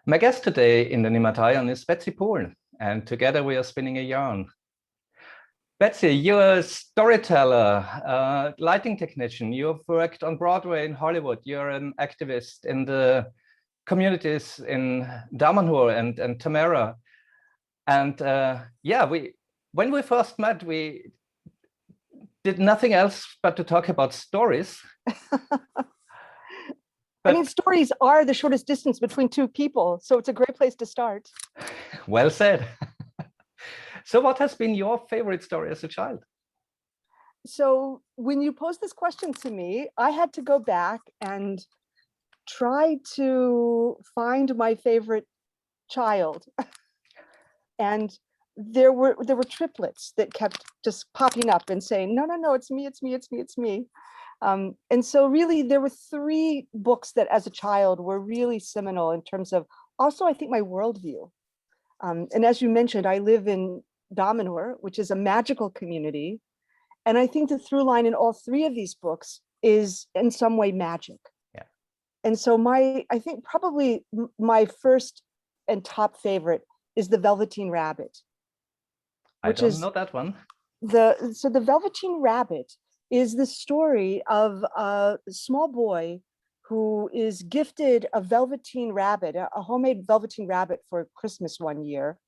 My guest today in the Nimataion is Betsy Pool, and together we are spinning a yarn. Betsy, you're a storyteller, lighting technician. You've worked on Broadway in Hollywood. You're an activist in the communities in Damanhur and Tamara. And when we first met, we did nothing else but to talk about stories. I mean, stories are the shortest distance between two people, so it's a great place to start. Well said. So what has been your favorite story as a child? So when you posed this question to me, I had to go back and try to find my favorite child. And there were triplets that kept just popping up and saying, no, it's me, it's me, it's me, it's me. And so really there were three books that as a child were really seminal in terms of also, I think, my worldview. And as you mentioned, I live in Damanhur, which is a magical community. And I think the through line in all three of these books is in some way magic. Yeah. And so I think probably my first and top favorite is The Velveteen Rabbit. I don't know that one. So The Velveteen Rabbit is the story of a small boy who is gifted a velveteen rabbit, a homemade velveteen rabbit for Christmas one year.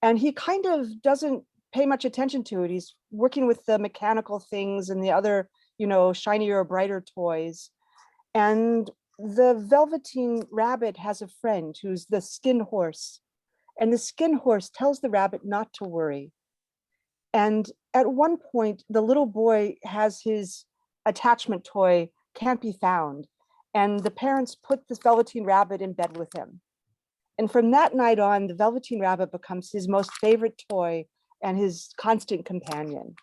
And he kind of doesn't pay much attention to it. He's working with the mechanical things and the other, shinier or brighter toys. And the velveteen rabbit has a friend who's the skin horse. And the skin horse tells the rabbit not to worry. And at one point, the little boy has his attachment toy can't be found. And the parents put this velveteen rabbit in bed with him. And from that night on, the velveteen rabbit becomes his most favorite toy and his constant companion,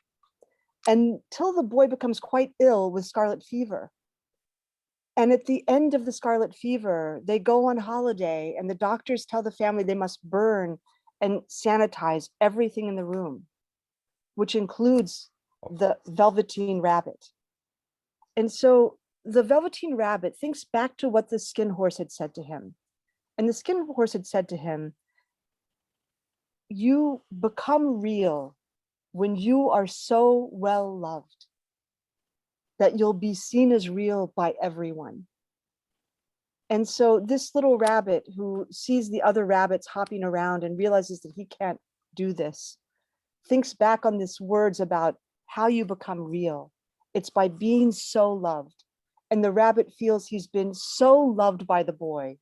until the boy becomes quite ill with scarlet fever. And at the end of the scarlet fever, they go on holiday and the doctors tell the family they must burn and sanitize everything in the room, which includes the velveteen rabbit. And so the velveteen rabbit thinks back to what the skin horse had said to him. And the skin horse had said to him, you become real when you are so well loved that you'll be seen as real by everyone. And so this little rabbit who sees the other rabbits hopping around and realizes that he can't do this, thinks back on these words about how you become real. It's by being so loved. And the rabbit feels he's been so loved by the boy.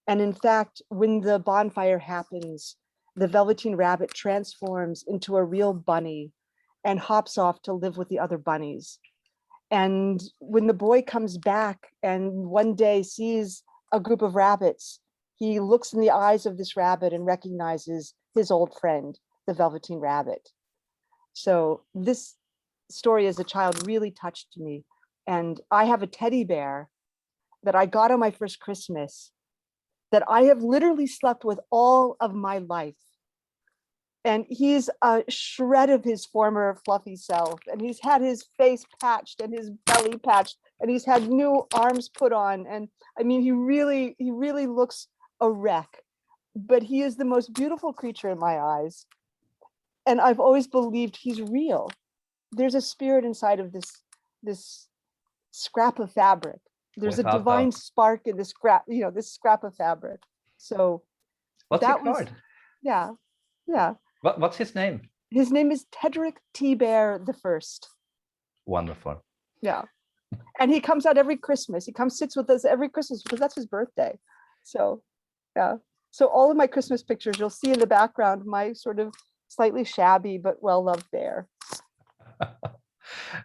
And in fact, when the bonfire happens, the velveteen rabbit transforms into a real bunny and hops off to live with the other bunnies. And when the boy comes back and one day sees a group of rabbits, he looks in the eyes of this rabbit and recognizes his old friend, the velveteen rabbit. So this story as a child really touched me. And I have a teddy bear that I got on my first Christmas that I have literally slept with all of my life. And he's a shred of his former fluffy self. And he's had his face patched and his belly patched, and he's had new arms put on. And I mean, he really looks a wreck, but he is the most beautiful creature in my eyes. And I've always believed he's real. There's a spirit inside of this scrap of fabric. There's a divine spark in this scrap, this scrap of fabric. So what's it called? Yeah. What's his name? His name is Tedrick T. Bear the First. Wonderful. Yeah. And he comes out every Christmas. He sits with us every Christmas because that's his birthday. So, yeah. So all of my Christmas pictures, you'll see in the background, my sort of slightly shabby but well-loved bear.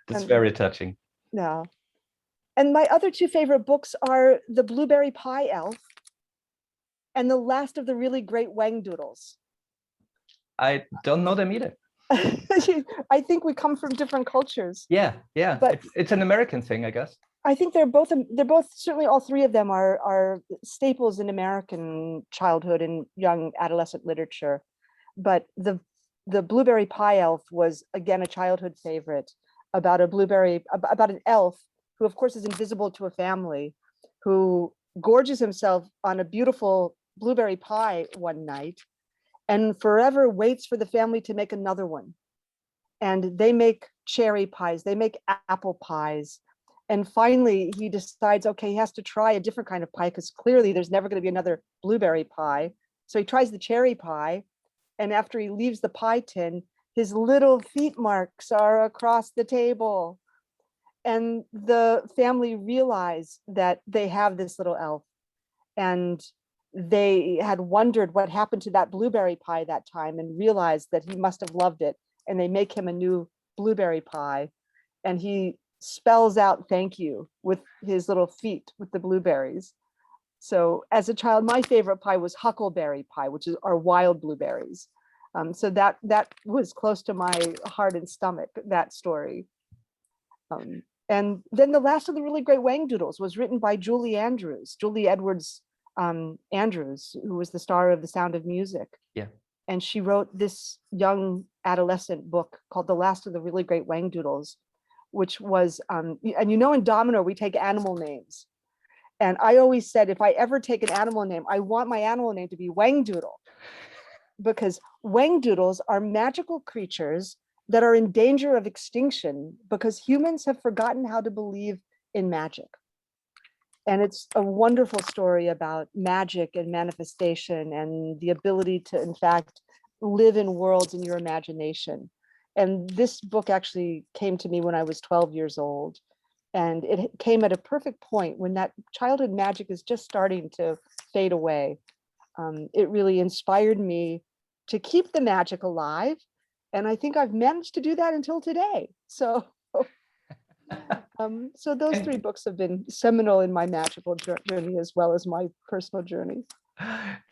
That's very touching. Yeah. And my other two favorite books are The Blueberry Pie Elf and The Last of the Really Great Whangdoodles. I don't know them either. I think we come from different cultures. Yeah. But it's an American thing, I guess. I think they're both certainly all three of them are staples in American childhood and young adolescent literature. But the Blueberry Pie Elf was, again, a childhood favorite about about an elf who, of course, is invisible to a family, who gorges himself on a beautiful blueberry pie one night and forever waits for the family to make another one. And they make cherry pies, they make apple pies. And finally he decides, okay, he has to try a different kind of pie because clearly there's never going to be another blueberry pie. So he tries the cherry pie. And after he leaves the pie tin, his little feet marks are across the table. And the family realize that they have this little elf. And they had wondered what happened to that blueberry pie that time and realized that he must have loved it. And they make him a new blueberry pie. And he spells out thank you with his little feet with the blueberries. So as a child, my favorite pie was huckleberry pie, which are wild blueberries. So that was close to my heart and stomach, that story. And then The Last of the Really Great Whangdoodles was written by Julie Edwards Andrews, who was the star of The Sound of Music. Yeah. And she wrote this young adolescent book called The Last of the Really Great Whangdoodles, which was, and in Domino, we take animal names. And I always said, if I ever take an animal name, I want my animal name to be Whangdoodle, because Whangdoodles are magical creatures that are in danger of extinction because humans have forgotten how to believe in magic. And it's a wonderful story about magic and manifestation and the ability to, in fact, live in worlds in your imagination. And this book actually came to me when I was 12 years old. And it came at a perfect point when that childhood magic is just starting to fade away. It really inspired me to keep the magic alive. And I think I've managed to do that until today. So so those three books have been seminal in my magical journey as well as my personal journey.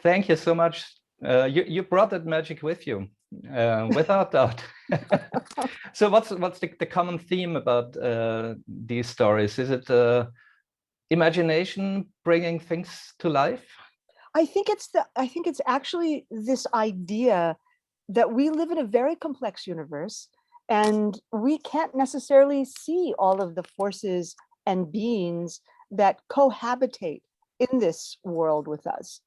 Thank you so much. You brought that magic with you, without doubt. So what's the common theme about these stories? Is it imagination bringing things to life? I think it's actually this idea that we live in a very complex universe and we can't necessarily see all of the forces and beings that cohabitate in this world with us.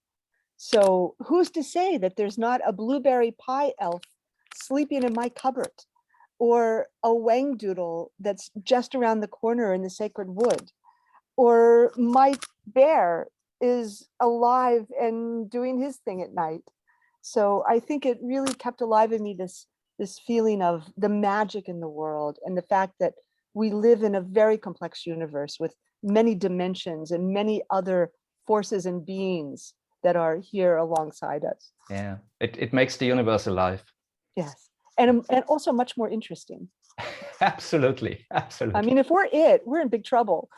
So who's to say that there's not a blueberry pie elf sleeping in my cupboard, or a whangdoodle that's just around the corner in the sacred wood, or my bear is alive and doing his thing at night. So I think it really kept alive in me this feeling of the magic in the world and the fact that we live in a very complex universe with many dimensions and many other forces and beings that are here alongside us. Yeah, it makes the universe alive. Yes, and also much more interesting. Absolutely, absolutely. I mean, if we're in big trouble.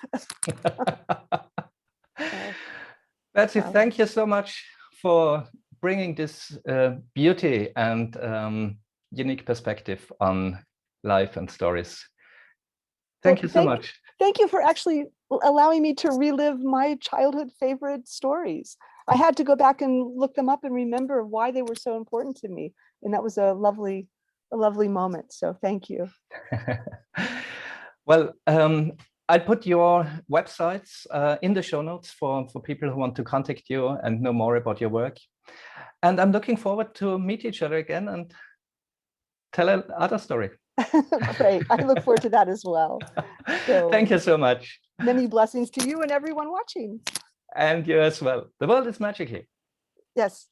Betsy, thank you so much for bringing this beauty and unique perspective on life and stories. Thank you so much. Thank you for actually allowing me to relive my childhood favorite stories. I had to go back and look them up and remember why they were so important to me. And that was a lovely moment. So thank you. Well, I'll put your websites in the show notes for people who want to contact you and know more about your work. And I'm looking forward to meet each other again and tell another story. Great. I look forward to that as well. So, thank you so much. Many blessings to you and everyone watching. And you as well. The world is magical. Yes.